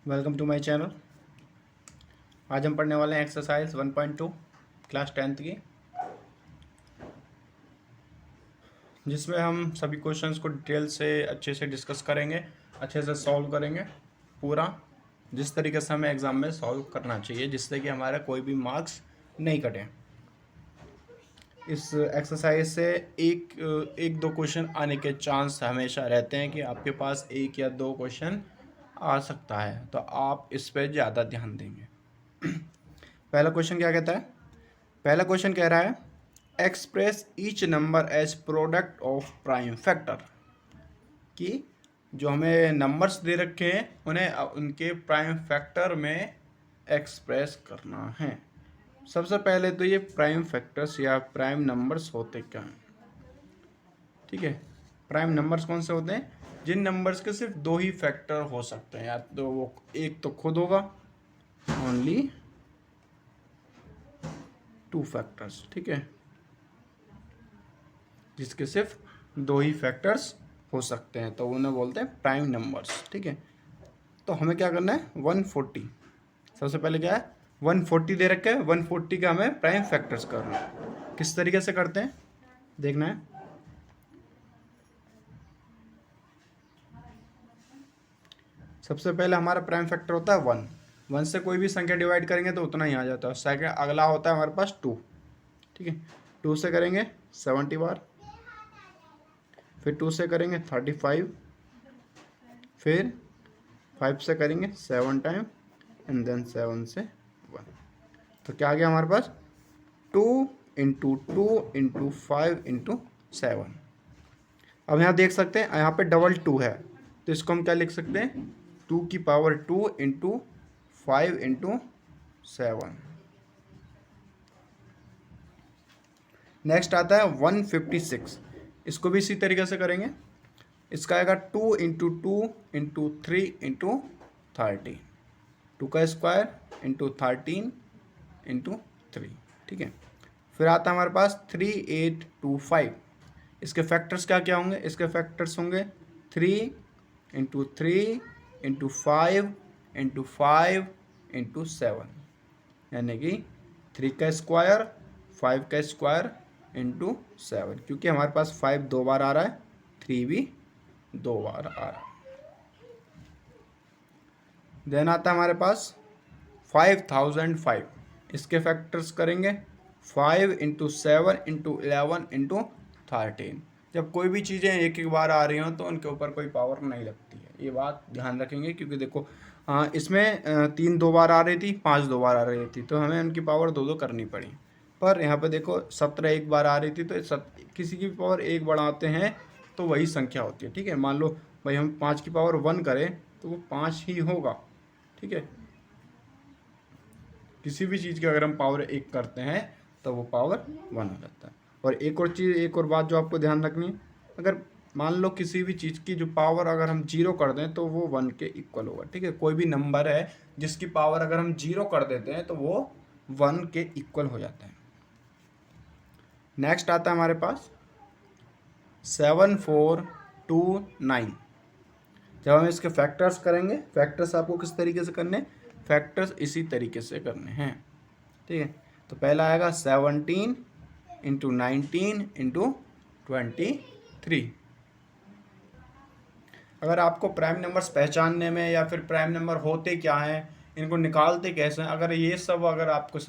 Welcome to my channel. आज हम पढ़ने वाले हैं एक्सरसाइज 1.2 क्लास 10th की, जिसमें हम सभी क्वेश्चंस को डिटेल से अच्छे से डिस्कस करेंगे, अच्छे से सॉल्व करेंगे पूरा, जिस तरीके से हमें एग्ज़ाम में सॉल्व करना चाहिए, जिससे कि हमारा कोई भी मार्क्स नहीं कटे। इस एक्सरसाइज से एक दो क्वेश्चन आने के चांस हमेशा रहते हैं कि आपके पास एक या दो क्वेश्चन आ सकता है, तो आप इस पर ज़्यादा ध्यान देंगे। पहला क्वेश्चन क्या कहता है? पहला क्वेश्चन कह रहा है express each number as product of prime factor, कि जो हमें नंबर्स दे रखे हैं उन्हें उनके प्राइम फैक्टर में एक्सप्रेस करना है। सबसे पहले तो ये प्राइम फैक्टर्स या प्राइम नंबर्स होते क्या हैं? ठीक है, प्राइम नंबर्स कौन से होते हैं? जिन नंबर्स के सिर्फ दो ही फैक्टर हो सकते हैं, या तो वो एक तो खुद होगा, ओनली टू फैक्टर्स, ठीक है, जिसके सिर्फ दो ही फैक्टर्स हो सकते हैं, तो उन्हें बोलते हैं प्राइम नंबर्स। ठीक है, तो हमें क्या करना है? 140। सबसे पहले क्या है? 140 दे रखे हैं, 140 का हमें प्राइम फैक्टर्स करना है। किस तरीके से करते हैं देखना है। सबसे पहले हमारा प्राइम फैक्टर होता है 1। 1 से कोई भी संख्या डिवाइड करेंगे तो उतना ही आ जाता है। सेकंड अगला होता है हमारे पास 2। ठीक है, 2 से करेंगे 70 बार, फिर 2 से करेंगे 35, फिर 5 से करेंगे 7 टाइम, एंड देन 7 से 1। तो क्या आ गया हमारे पास? 2 इंटू 2 इंटू 5 इंटू 7। अब यहाँ देख सकते हैं, यहाँ पे डबल 2 है, तो इसको हम क्या लिख सकते हैं? 2 की पावर 2 इंटू 5 इंटू 7। नेक्स्ट आता है 156। इसको भी इसी तरीके से करेंगे। इसका आएगा 2 इंटू 2 इंटू 3 इंटू 30, 2 का स्क्वायर इंटू 13 इंटू 3। ठीक है, फिर आता है हमारे पास 3825। इसके फैक्टर्स क्या क्या होंगे? इसके फैक्टर्स होंगे 3 इंटू 3 इंटू 5 इंटू 5 इंटू 7, यानी कि 3 का स्क्वायर, 5 का स्क्वायर इंटू 7, क्योंकि हमारे पास 5 दो बार आ रहा है, 3 भी दो बार आ रहा है। देन आता है हमारे पास 5005। इसके फैक्टर्स करेंगे 5 इंटू 7 इंटू 11 इंटू 13। जब कोई भी चीज़ें एक एक बार आ रही हों तो उनके ऊपर कोई पावर नहीं लगती है, ये बात ध्यान रखेंगे, क्योंकि देखो इसमें 3 दो बार आ रही थी, 5 दो बार आ रही थी, तो हमें उनकी पावर दो दो करनी पड़ी। पर यहाँ पे देखो 17 एक बार आ रही थी, तो किसी की पावर एक बढ़ाते हैं तो वही संख्या होती है। ठीक है, मान लो भाई हम 5 की पावर 1 करें तो वो 5 ही होगा। ठीक है, किसी भी चीज़ की अगर हम पावर 1 करते हैं तो वो पावर 1 हो जाता है। और एक और चीज़, एक और बात जो आपको ध्यान रखनी है, अगर मान लो किसी भी चीज़ की जो पावर अगर हम 0 कर दें तो वो 1 के इक्वल होगा। ठीक है, कोई भी नंबर है जिसकी पावर अगर हम 0 कर देते हैं तो वो 1 के इक्वल हो जाता है। नेक्स्ट आता है हमारे पास 7429। जब हम इसके फैक्टर्स करेंगे, फैक्टर्स आपको किस तरीके से करने? फैक्टर्स इसी तरीके से करने हैं। ठीक है, तो पहला आएगा 17 इंटू 19 इंटू 23। अगर आपको प्राइम नंबर्स पहचानने में या फिर प्राइम नंबर होते क्या हैं, इनको निकालते कैसे हैं, अगर ये सब अगर आपको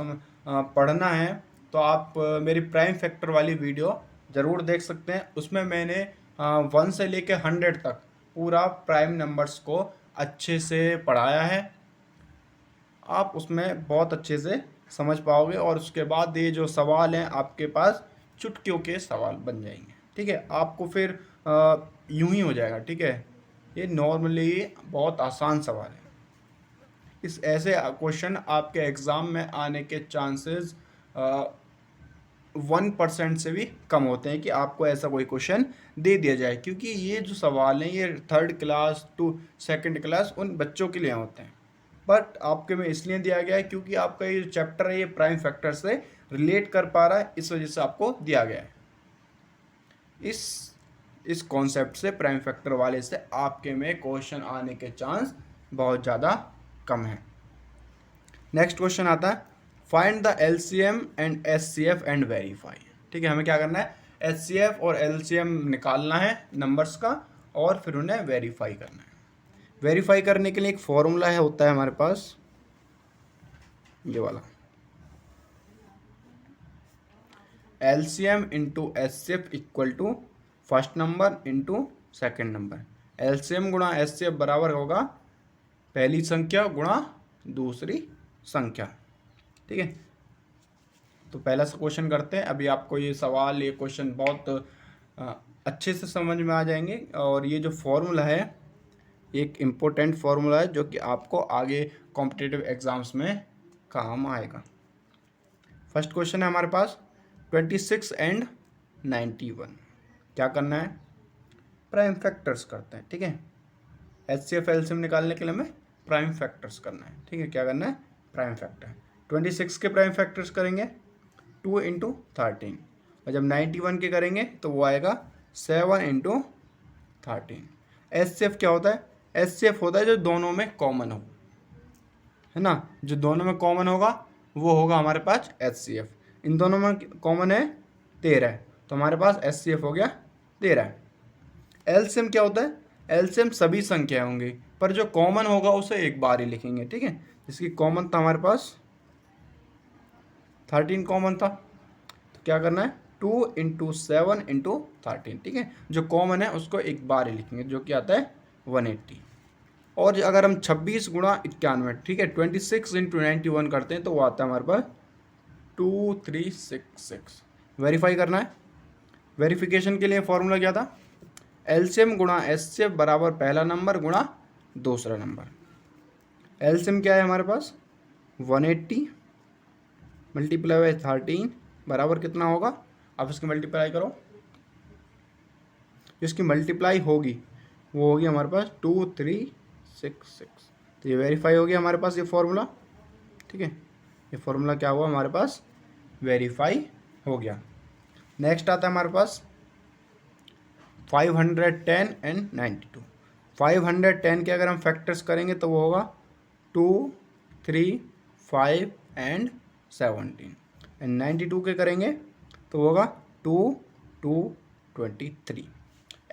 पढ़ना है तो आप मेरी प्राइम फैक्टर वाली वीडियो ज़रूर देख सकते हैं। उसमें मैंने 1 से लेकर 100 तक पूरा प्राइम नंबर्स को अच्छे से पढ़ाया है। आप उसमें बहुत अच्छे से समझ पाओगे, और उसके बाद ये जो सवाल हैं आपके पास चुटकियों के सवाल बन जाएंगे। ठीक है, आपको फिर यूं ही हो जाएगा। ठीक है, ये नॉर्मली बहुत आसान सवाल है। इस ऐसे क्वेश्चन आपके एग्ज़ाम में आने के चांसेस 1% से भी कम होते हैं कि आपको ऐसा कोई क्वेश्चन दे दिया जाए, क्योंकि ये जो सवाल हैं ये 3rd class to 2nd class उन बच्चों के लिए होते हैं। बट आपके में इसलिए दिया गया है क्योंकि आपका ये जो चैप्टर है ये प्राइम फैक्टर से रिलेट कर पा रहा है, इस वजह से आपको दिया गया है। इस कॉन्सेप्ट से, प्राइम फैक्टर वाले से आपके में क्वेश्चन आने के चांस बहुत ज़्यादा कम है। नेक्स्ट क्वेश्चन आता है find the LCM and HCF and verify. ठीक है, हमें क्या करना है, एचसीएफ और एलसीएम निकालना है नंबर्स का और फिर उन्हें वेरीफाई करना है। वेरीफाई करने के लिए एक फॉर्मूला है होता है हमारे पास ये वाला, LCM into HCF equal to first number into second number. LCM गुणा एचसीएफ बराबर होगा पहली संख्या गुणा दूसरी संख्या। ठीक है, तो पहला क्वेश्चन करते हैं। अभी आपको ये सवाल, ये क्वेश्चन बहुत अच्छे से समझ में आ जाएंगे और ये जो फॉर्मूला है एक इम्पोर्टेंट फॉर्मूला है जो कि आपको आगे कॉम्पिटिटिव एग्जाम्स में काम आएगा। फर्स्ट क्वेश्चन है हमारे पास 26 एंड 91। क्या करना है, प्राइम फैक्टर्स करते हैं। ठीक है, एचसीएफ एलसीएम निकालने के लिए हमें प्राइम फैक्टर्स करना है। ठीक है, क्या करना है, प्राइम फैक्टर। 26 के प्राइम फैक्टर्स करेंगे 2 इंटू 13 और जब 91 के करेंगे तो वो आएगा 7 इंटू 13। एचसीएफ क्या होता है, एचसीएफ होता है जो दोनों में कॉमन हो, है ना, जो दोनों में कॉमन होगा वो होगा हमारे पास एचसीएफ। इन दोनों में कॉमन है 13, तो हमारे पास एचसीएफ हो गया 13। एलसीएम क्या होता है, एलसीएम सभी संख्या होंगी पर जो कॉमन होगा उसे एक बार ही लिखेंगे। ठीक है, जिसकी कॉमन था हमारे पास 13 कॉमन था, तो क्या करना है 2 इंटू 7 इंटू 13। ठीक है, जो कॉमन है उसको एक बार ही लिखेंगे जो कि आता है 180। और अगर हम 26 गुणा 91, ठीक है, 26 इंटू 91 करते हैं तो वो आता है हमारे पास 2366। वेरीफाई करना है। वेरिफिकेशन के लिए फॉर्मूला क्या था, एलसीएम गुणा एचसीएफ बराबर पहला नंबर गुणा दूसरा नंबर। एलसीएम क्या है हमारे पास 180 मल्टीप्लाई बाई 13 बराबर कितना होगा, आप इसकी मल्टीप्लाई करो, जिसकी मल्टीप्लाई होगी वो होगी हमारे पास 2366। तो ये वेरीफाई हो गया हमारे पास ये फॉर्मूला। ठीक है, ये फॉर्मूला क्या हुआ हमारे पास, वेरीफाई हो गया। नेक्स्ट आता है हमारे पास 510 एंड 92। 510 के अगर हम फैक्टर्स करेंगे तो वो होगा 2, 3, 5 एंड 17 एंड 92 के करेंगे तो होगा 2, 2, 23।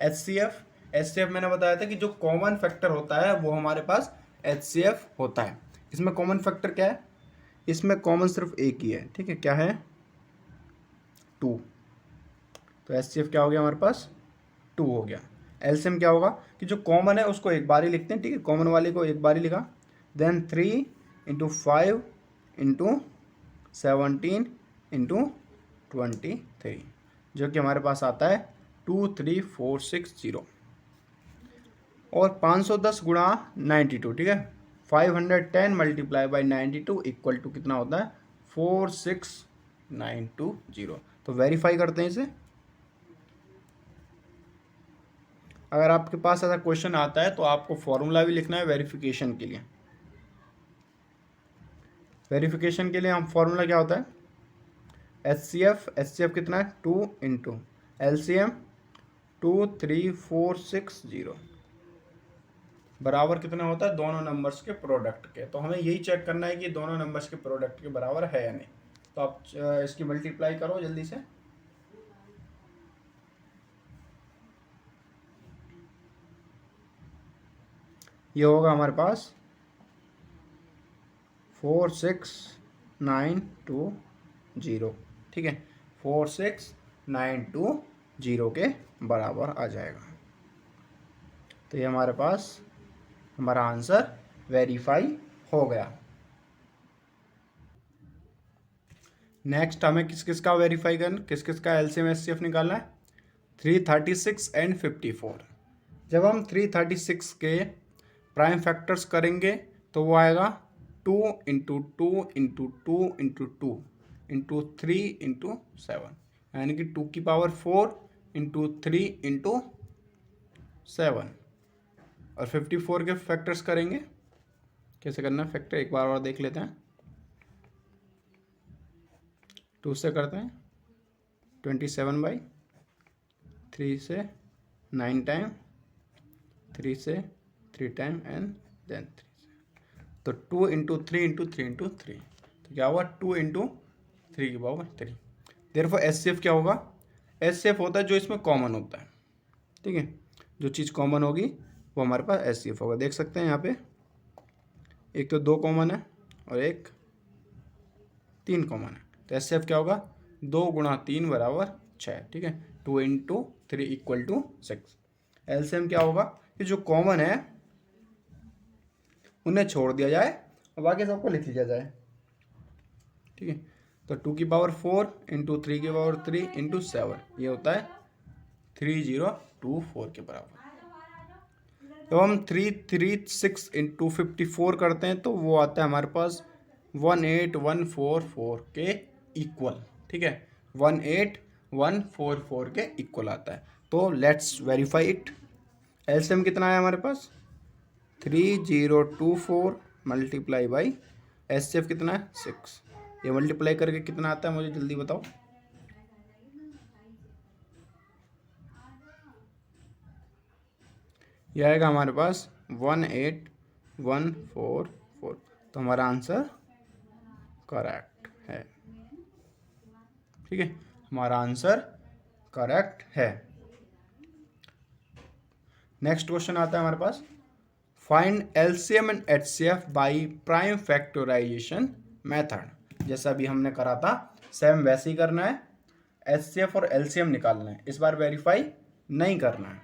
एचसीएफ मैंने बताया था कि जो कॉमन फैक्टर होता है वो हमारे पास एचसीएफ होता है। इसमें कॉमन फैक्टर क्या है, इसमें कॉमन सिर्फ एक ही है। ठीक है, क्या है 2, तो एचसीएफ क्या हो गया हमारे पास 2 हो गया। एलसीएम क्या होगा कि जो कॉमन है उसको एक बार ही लिखते हैं। ठीक है, कॉमन वाले को एक बार ही लिखा, देन 3 इंटू 5 इंटू 17 इंटू 23 जो कि हमारे पास आता है 23460। और 510 गुणा 92। ठीक है, 510 मल्टीप्लाई बाई 92 इक्वल टू कितना होता है 46920। तो वेरीफाई करते हैं इसे। अगर आपके पास ऐसा क्वेश्चन आता है तो आपको फॉर्मूला भी लिखना है वेरिफिकेशन के लिए। वेरिफिकेशन के लिए हम फॉर्मूला क्या होता है, एचसीएफ कितना है 2 इंटू एलसीएम 23460 बराबर कितना होता है दोनों नंबर्स के प्रोडक्ट के। तो हमें यही चेक करना है कि दोनों नंबर्स के प्रोडक्ट के बराबर है या नहीं। तो आप इसकी मल्टीप्लाई करो जल्दी से। ये होगा हमारे पास 46920। ठीक है, 46920 के बराबर आ जाएगा। तो ये हमारे पास हमारा आंसर वेरीफाई हो गया। नेक्स्ट हमें किस किस का वेरीफाई करना, किस किस का एलसीएम एचसीएफ निकालना है, 336 एंड 54। जब हम 336 के प्राइम फैक्टर्स करेंगे तो वो आएगा 2 into 2 into 2 into 2 into 3 into 7, यानी कि 2 की पावर 4 इंटू 3 इंटू 7। और 54 के फैक्टर्स करेंगे, कैसे करना है फैक्टर एक बार और देख लेते हैं। 2 से करते हैं 27/, 3 से 9 टाइम, 3 से 3 टाइम एंड देन 3 से, तो 2 इंटू 3 इंटू 3 इंटू 3, तो क्या हुआ 2 इंटू 3 की पावर 3। देयरफॉर एचसीएफ क्या होगा, एचसीएफ होता है जो इसमें कॉमन होता है, ठीक है, जो चीज़ कॉमन होगी वो हमारे पास एचसीएफ होगा। देख सकते हैं यहाँ पे एक तो 2 कॉमन है और एक 3 कॉमन है, तो एचसीएफ क्या होगा 2 गुणा 3 बराबर 6, ठीक है, 2 इंटू 3 इक्वल टू 6। एलसीएम क्या होगा कि जो कॉमन है उन्हें छोड़ दिया जाए और बाकी सबको लिख लिया जाए, ठीक है। तो 2 की पावर 4 इंटू 3 की पावर 3 इंटू 7, ये होता है 3024 के बराबर। जब हम 336 इंटू 54 करते हैं तो वो आता है हमारे पास 18144 के इक्वल, ठीक है, 18144 के इक्वल आता है। तो लेट्स वेरीफाई इट। एलसीएम कितना है हमारे पास 3024 मल्टीप्लाई बाई एचसीएफ कितना है 6, ये मल्टीप्लाई करके कितना आता है मुझे जल्दी बताओ। ये आएगा हमारे पास 18144, तो हमारा आंसर करेक्ट है, ठीक है, हमारा आंसर करेक्ट है। नेक्स्ट क्वेश्चन आता है हमारे पास, find LCM and HCF by prime factorisation method. जैसा अभी हमने करा था सेम वैसे ही करना है, एचसीएफ और एलसीएम निकालना है, इस बार वेरीफाई नहीं करना है।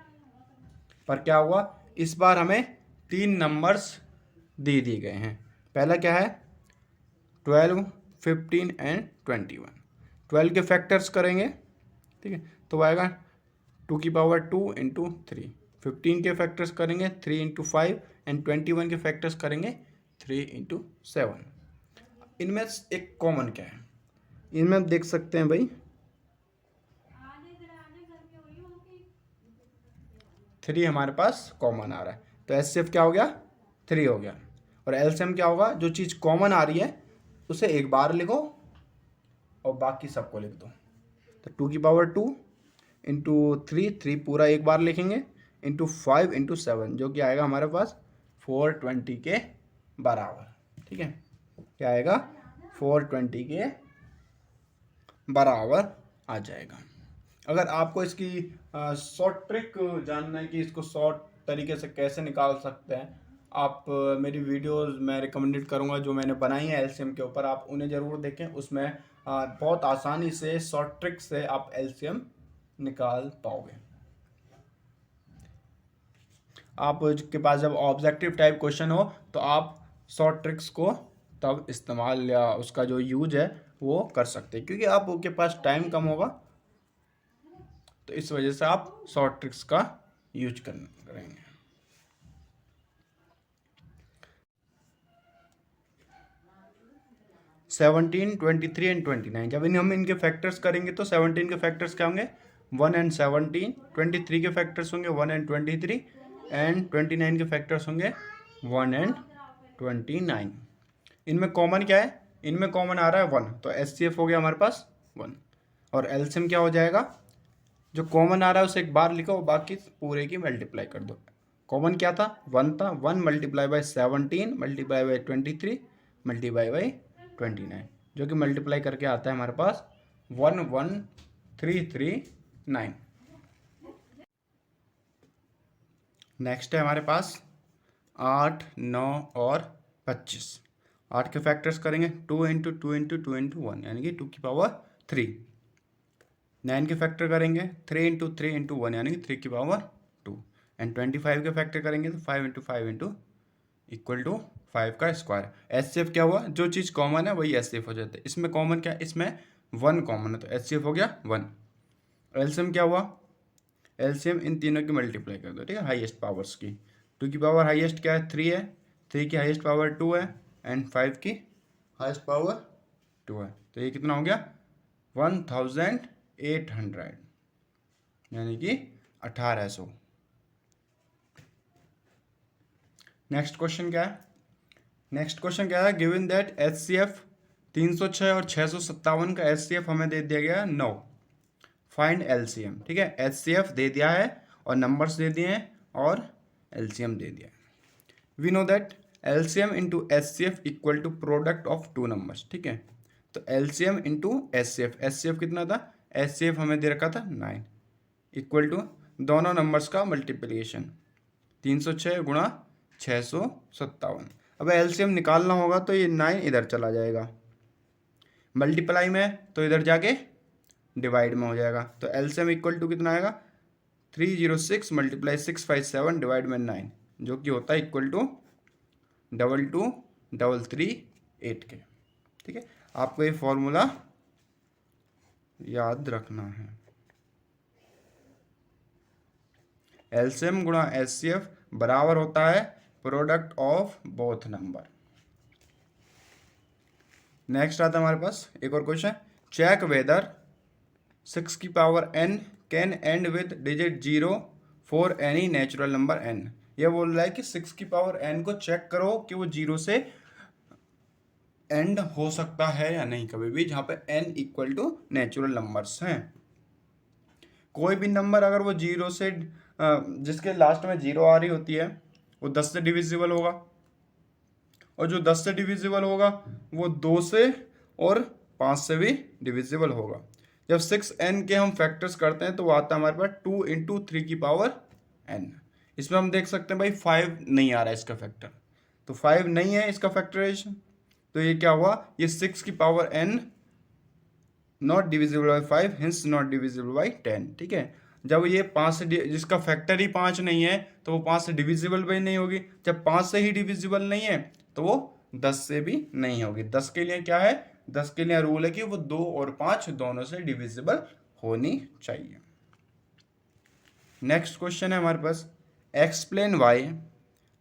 पर क्या हुआ इस बार हमें 3 नंबर्स दे दिए गए हैं। पहला क्या है 12, 15 एंड 21। 12 के फैक्टर्स करेंगे, ठीक है, तो आएगा 2 की पावर 2 इंटू 3। 15 के फैक्टर्स करेंगे 3 इंटू 5 एंड 21 के फैक्टर्स करेंगे 3 इंटू 7। इनमें एक कॉमन क्या है, इनमें आप देख सकते हैं भाई 3 हमारे पास कॉमन आ रहा है, तो एचसीएफ क्या हो गया 3 हो गया। और एलसीएम क्या होगा, जो चीज़ कॉमन आ रही है उसे एक बार लिखो और बाकी सबको लिख दो। तो 2 की पावर 2 इंटू 3 पूरा एक बार लिखेंगे, इंटू 5 इंटू 7 जो कि आएगा हमारे पास 420 के बराबर, ठीक है, क्या आएगा 420 के बराबर आ जाएगा। अगर आपको इसकी शॉर्ट ट्रिक जानना है कि इसको शॉर्ट तरीके से कैसे निकाल सकते हैं, आप मेरी वीडियोस मैं रिकमेंडेड करूंगा जो मैंने बनाई है एलसीएम के ऊपर, आप उन्हें ज़रूर देखें। उसमें बहुत आसानी से शॉर्ट ट्रिक से आप एलसीएम निकाल पाओगे। आप के पास जब ऑब्जेक्टिव टाइप क्वेश्चन हो तो आप शॉर्ट ट्रिक्स को तब इस्तेमाल या उसका जो यूज है वो कर सकते हैं, क्योंकि आपके पास टाइम कम होगा, तो इस वजह से आप शॉर्ट ट्रिक्स का यूज करेंगे। सेवनटीन 23 एंड 29, जब हम इनके फैक्टर्स करेंगे तो 17 के फैक्टर्स क्या होंगे 1 एंड 17, 23 के फैक्टर्स होंगे 1 एंड 23 एंड 29 के फैक्टर्स होंगे 1 एंड 29। इनमें कॉमन क्या है, इनमें कॉमन आ रहा है 1, तो एचसीएफ हो गया हमारे पास 1। और एलसीएम क्या हो जाएगा, जो कॉमन आ रहा है उसे एक बार लिखो, बाकी पूरे की मल्टीप्लाई कर दो। कॉमन क्या था 1 था, 1 multiply by 17 multiply by 23 multiply by 29, जो कि मल्टीप्लाई करके आता है हमारे पास 11339। नेक्स्ट है हमारे पास 8, 9 और 25। 8 के फैक्टर्स करेंगे 2 इंटू 2 इंटू 2 इंटू 1 यानी कि 2 की पावर 3। 9 के फैक्टर करेंगे 3 इंटू 3 इंटू 1 यानी कि 3 की पावर 2। एंड 25 के फैक्टर करेंगे तो 5 इंटू 5 इंटू इक्वल टू 5 का स्क्वायर। एचसीएफ क्या हुआ, जो चीज़ कॉमन है वही एचसीएफ हो जाता है। इसमें कॉमन क्या है, इसमें 1 कॉमन है तो एचसीएफ हो गया 1। एलसीएम क्या हुआ, एलसीएम इन तीनों की मल्टीप्लाई कर दो, ठीक है, हाईएस्ट पावर्स की। 2 की पावर हाईएस्ट क्या है 3 है, 3 की हाईएस्ट पावर 2 है एंड 5 की हाईएस्ट पावर 2 है, तो ये कितना हो गया 1800 यानी कि 1800। नेक्स्ट क्वेश्चन क्या है, नेक्स्ट क्वेश्चन क्या है, गिवन दैट एचसीएफ 306 और 657 का एचसीएफ हमें दे दिया गया 9, फाइंड एलसीएम, ठीक है, एचसीएफ दे दिया है और नंबर्स दे दिए हैं और एलसीएम दे दिया है। We know that LCM into HCF equal to product of two numbers, ठीक है। तो एलसीएम इंटू एचसीएफ, एचसीएफ कितना था, एचसीएफ हमें दे रखा था 9, इक्वल टू दोनों नंबर्स का मल्टीप्लिकेशन 306 गुणा 657। अब एलसीएम निकालना होगा तो ये 9 इधर चला जाएगा, मल्टीप्लाई में तो इधर जाके डिवाइड में हो जाएगा। तो एलसीएम इक्वल टू कितना आएगा, 306 मल्टीप्लाई 657 डिवाइड में 9, जो कि होता है इक्वल टू 22338 के, ठीक है। आपको ये फॉर्मूला याद रखना है। एलसीएम गुणा एचसीएफ बराबर होता है product of both number. Next आता है हमारे पास एक और क्वेश्चन, चेक वेदर 6 की power n can and with digit 0 for any natural number n। यह बोल रहा है कि 6 की पावर n को चेक करो कि वो 0 से एंड हो सकता है या नहीं कभी भी, जहाँ पे n equal to natural numbers हैं। कोई भी नंबर अगर वो 0 से जिसके लास्ट में 0 आ रही होती है वो 10 से डिविजिबल होगा, और जो 10 से डिविजिबल होगा वो 2 से और 5 से भी डिविजिबल होगा। जब 6n के हम फैक्टर्स करते हैं तो वो आता है हमारे पास 2 इंटू 3 की पावर n। इसमें हम देख सकते हैं भाई 5 नहीं आ रहा है इसका फैक्टर, तो 5 नहीं है इसका फैक्टराइजेशन, तो ये क्या हुआ, ये 6 की power n not divisible by 5, hints not divisible by 10, ठीक है। जब ये 5 से जिसका फैक्टर ही 5 नहीं है तो वो 5 से डिविजिबल भी नहीं होगी, जब 5 से ही डिविजिबल नहीं है तो वो 10 से भी नहीं होगी। 10 के लिए क्या है, 10 के लिए रूल है कि वो 2 और 5 दोनों से डिविजिबल होनी चाहिए। नेक्स्ट क्वेश्चन है हमारे पास, explain why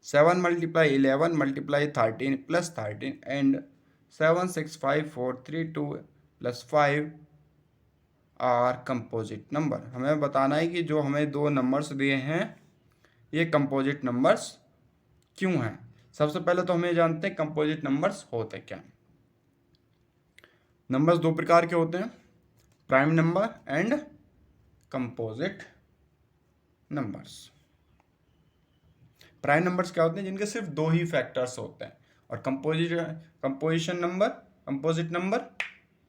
7 multiply 11 multiply 13 plus 13 and 7 6 5 4 3 2 plus 5 are composite number. हमें बताना है कि जो हमें दो नंबर्स दिए हैं ये कंपोजिट नंबर्स क्यों हैं। सबसे पहले तो हमें जानते हैं कंपोजिट नंबर्स होते क्या। नंबर्स दो प्रकार के होते हैं, prime number and composite numbers. Prime numbers क्या होते हैं, जिनके सिर्फ दो ही फैक्टर्स होते हैं, और कंपोजिट नंबर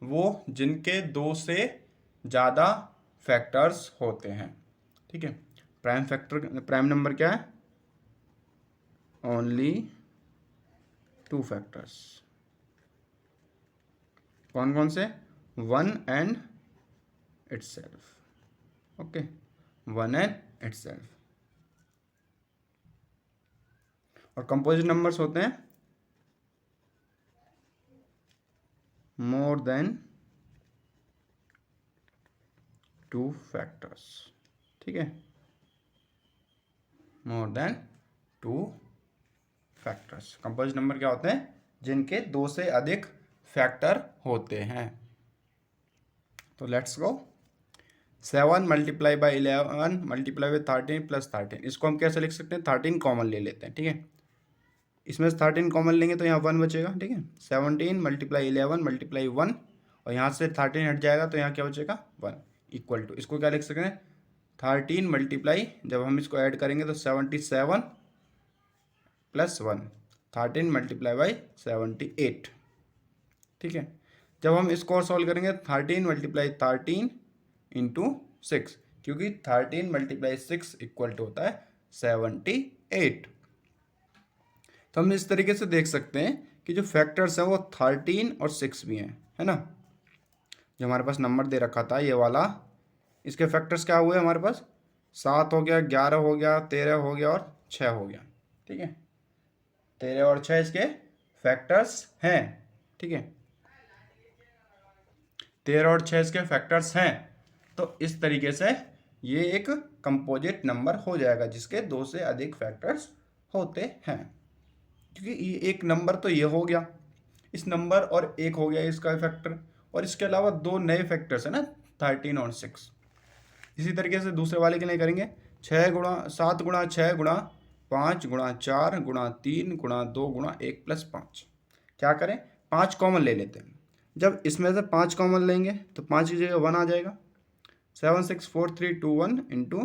वो जिनके दो से ज़्यादा फैक्टर्स होते हैं, ठीक है। प्राइम नंबर क्या है, ओनली 2 फैक्टर्स। कौन कौन से, 1 and itself, okay, 1 and itself. और कंपोजिट नंबर्स होते हैं मोर देन 2 फैक्टर्स, ठीक है, more than 2 factors. Composite number क्या होते हैं, जिनके 2 से अधिक फैक्टर होते हैं। तो let's go, 7 multiply by 11 multiply by 13 plus 13, इसको हम कैसे लिख सकते हैं, 13 कॉमन ले लेते हैं, ठीक है। इसमें से 13 कॉमन लेंगे तो यहाँ 1 बचेगा, ठीक है। 17 मल्टीप्लाई 11 मल्टीप्लाई 1, और यहाँ से 13 हट जाएगा तो यहाँ क्या बचेगा 1, इक्वल टू, इसको क्या लिख सकते हैं, 13 मल्टीप्लाई, जब हम इसको ऐड करेंगे तो 77 प्लस 1, 13 मल्टीप्लाई बाई 78, ठीक है। जब हम इसको और सॉल्व करेंगे 13 मल्टीप्लाई 13 इंटू 6, क्योंकि 13 मल्टीप्लाई 6 इक्वल टू होता है 78। तो हम इस तरीके से देख सकते हैं कि जो फैक्टर्स हैं वो 13 और 6 भी हैं, है ना। जो हमारे पास नंबर दे रखा था ये वाला, इसके फैक्टर्स क्या हुए हमारे पास, 7 हो गया, 11 हो गया, 13 हो गया और 6 हो गया, ठीक है। 13 और 6 इसके फैक्टर्स हैं, ठीक है, 13 और 6 इसके फैक्टर्स हैं। तो इस तरीके से ये एक कंपोजिट नंबर हो जाएगा जिसके 2 से अधिक फैक्टर्स होते हैं, क्योंकि ये एक नंबर तो ये हो गया, इस नंबर और एक हो गया इसका फैक्टर, और इसके अलावा 2 नए फैक्टर्स है ना, 13 और 6। इसी तरीके से दूसरे वाले के लिए करेंगे, 7 गुणा 6 गुणा 5 गुणा 4 गुणा 3 गुणा 2 गुणा 1 प्लस 5। क्या करें, 5 कॉमन ले लेते हैं। जब इसमें से 5 कॉमन लेंगे तो 5 की जगह 1 आ जाएगा, 7 6 4 3 2 1 इंटू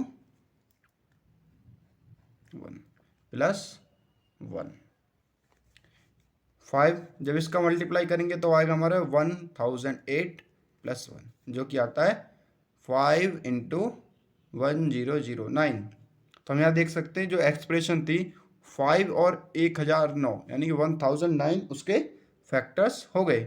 1 प्लस 1, 5 जब इसका मल्टीप्लाई करेंगे तो आएगा हमारा 1008 + 1, जो कि आता है 5 × 1009। तो हम यहाँ देख सकते हैं जो एक्सप्रेशन थी 5 और 1009 यानी कि 1009 उसके फैक्टर्स हो गए।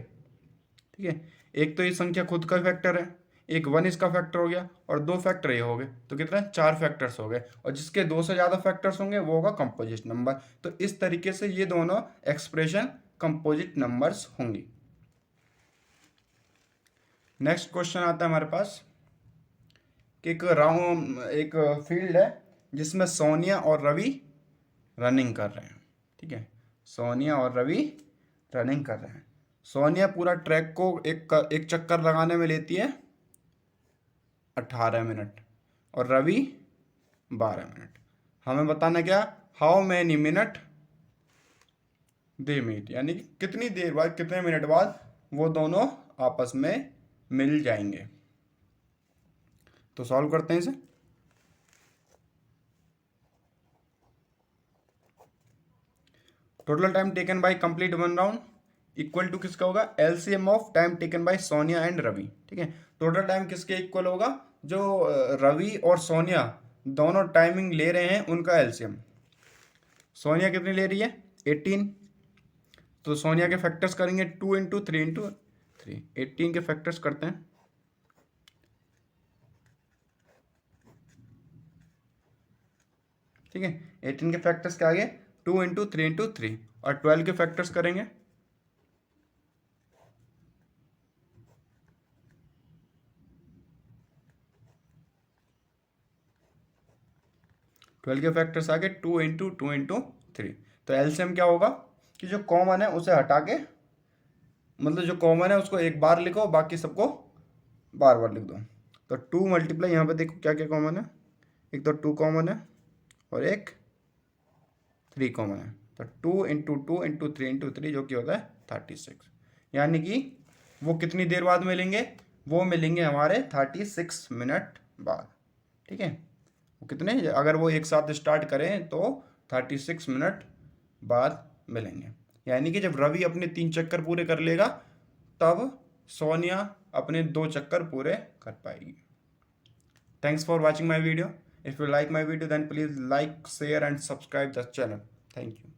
ठीक है, एक तो ये संख्या खुद का फैक्टर है, एक 1 इसका फैक्टर हो गया और 2 फैक्टर ये हो गए, तो कितना 4 फैक्टर्स हो गए। और जिसके 2 से ज़्यादा फैक्टर्स होंगे वो होगा कंपोजिट नंबर। तो इस तरीके से ये दोनों एक्सप्रेशन कंपोजिट नंबर्स होंगी। नेक्स्ट क्वेश्चन आता है हमारे पास कि एक फील्ड है जिसमें सोनिया और रवि रनिंग कर रहे हैं। ठीक है, सोनिया और रवि रनिंग कर रहे हैं। सोनिया पूरा ट्रैक को एक चक्कर लगाने में लेती है 18 मिनट और रवि 12 मिनट। हमें बताना क्या, how many minute they meet, यानी कि कितनी देर बाद, कितने मिनट बाद वो दोनों आपस में मिल जाएंगे। तो सॉल्व करते हैं इसे। Total time taken by complete 1 round equal to किसका होगा, LCM of time taken by Sonia and Ravi. ठीक है, टोटल टाइम किसके इक्वल होगा, जो रवि और सोनिया दोनों टाइमिंग ले रहे हैं उनका एलसीएम। सोनिया कितनी ले रही है 18, तो सोनिया के फैक्टर्स करेंगे 2 × 3 × 3, 18 के फैक्टर्स करते हैं। ठीक है, 18 के फैक्टर्स के आगे 2 × 3 × 3 और 12 के फैक्टर्स करेंगे 12 के फैक्टर्स आगे 2 × 2 × 3। तो एलसीएम क्या होगा कि जो कॉमन है उसे हटा के, मतलब जो कॉमन है उसको एक बार लिखो, बाकी सबको बार बार लिख दो। तो 2 मल्टीप्लाई, यहाँ पे देखो क्या क्या कॉमन है, एक तो 2 कॉमन है और एक 3 कॉमन है। तो 2 × 2 × 3 × 3 जो कि होता है 36, यानी कि वो कितनी देर बाद मिलेंगे, वो मिलेंगे हमारे 36 मिनट बाद। ठीक है, वो कितने, अगर वो एक साथ स्टार्ट करें तो 36 मिनट बाद मिलेंगे। यानी कि जब रवि अपने 3 चक्कर पूरे कर लेगा तब सोनिया अपने 2 चक्कर पूरे कर पाएगी। Thanks for watching my video. If you like my video then please like, share and subscribe the channel. Thank you.